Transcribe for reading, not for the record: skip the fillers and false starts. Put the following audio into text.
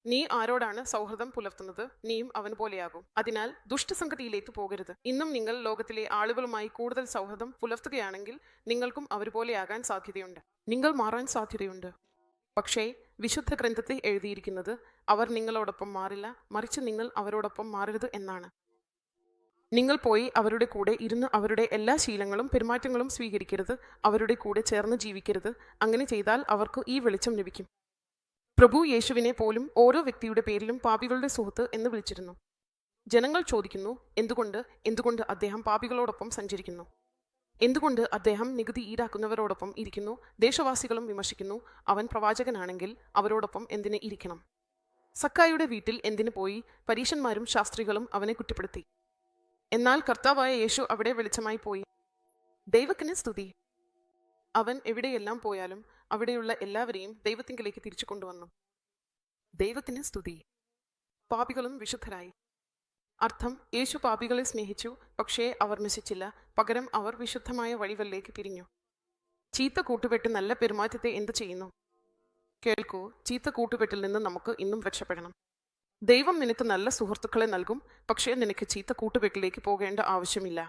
നീ ആരോടാണ് സൗഹൃദം പുലർത്തുന്നത്, നീയും അവൻ പോലെയാകും. അതിനാൽ ദുഷ്ടസംഗതിയിലേക്ക് പോകരുത്. ഇന്നും നിങ്ങൾ ലോകത്തിലെ ആളുകളുമായി കൂടുതൽ സൗഹൃദം പുലർത്തുകയാണെങ്കിൽ നിങ്ങൾക്കും അവരുപോലെയാകാൻ സാധ്യതയുണ്ട്. നിങ്ങൾ മാറാൻ സാധ്യതയുണ്ട്. പക്ഷേ വിശുദ്ധ ഗ്രന്ഥത്തിൽ എഴുതിയിരിക്കുന്നത് അവർ നിങ്ങളോടൊപ്പം മാറില്ല, മറിച്ച് നിങ്ങൾ അവരോടൊപ്പം മാറരുത് എന്നാണ്. നിങ്ങൾ പോയി അവരുടെ കൂടെ ഇരുന്ന് അവരുടെ എല്ലാ ശീലങ്ങളും പെരുമാറ്റങ്ങളും സ്വീകരിക്കരുത്, അവരുടെ കൂടെ ചേർന്ന് ജീവിക്കരുത്. അങ്ങനെ ചെയ്താൽ അവർക്ക് ഈ വെളിച്ചം ലഭിക്കും. പ്രഭു യേശുവിനെ പോലും ഓരോ വ്യക്തിയുടെ പേരിലും പാപികളുടെ സുഹൃത്ത് എന്ന് വിളിച്ചിരുന്നു. ജനങ്ങൾ ചോദിക്കുന്നു, എന്തുകൊണ്ട് അദ്ദേഹം പാപികളോടൊപ്പം സഞ്ചരിക്കുന്നു? എന്തുകൊണ്ട് അദ്ദേഹം നികുതി ഈടാക്കുന്നവരോടൊപ്പം ഇരിക്കുന്നു? ദേശവാസികളും വിമർശിക്കുന്നു, അവൻ പ്രവാചകനാണെങ്കിൽ അവരോടൊപ്പം എന്തിന് ഇരിക്കണം? സക്കായിയുടെ വീട്ടിൽ എന്തിനു പോയി? പരീശന്മാരും ശാസ്ത്രികളും അവനെ കുറ്റപ്പെടുത്തി. എന്നാൽ കർത്താവായ യേശു അവിടെ വെളിച്ചമായി പോയി. ദൈവത്തിന് സ്തുതി. അവൻ എവിടെയെല്ലാം പോയാലും അവിടെയുള്ള എല്ലാവരെയും ദൈവത്തിങ്കിലേക്ക് തിരിച്ചു കൊണ്ടുവന്നു. ദൈവത്തിന് സ്തുതി. പാപികളും വിശുദ്ധരായി. അർത്ഥം, യേശു പാപികളെ സ്നേഹിച്ചു, പക്ഷേ അവർ നശിച്ചില്ല. പകരം അവർ വിശുദ്ധമായ വഴികളിലേക്ക് പിരിഞ്ഞു. ചീത്ത കൂട്ടുകെട്ട് നല്ല പെരുമാറ്റത്തെ എന്തു ചെയ്യുന്നു? കേൾക്കൂ, ചീത്ത കൂട്ടുകെട്ടിൽ നിന്ന് നമുക്ക് ഇന്നും രക്ഷപ്പെടണം. ദൈവം നിനക്ക് നല്ല സുഹൃത്തുക്കളെ നൽകും, പക്ഷേ നിനക്ക് ചീത്ത കൂട്ടുകെട്ടിലേക്ക് പോകേണ്ട ആവശ്യമില്ല.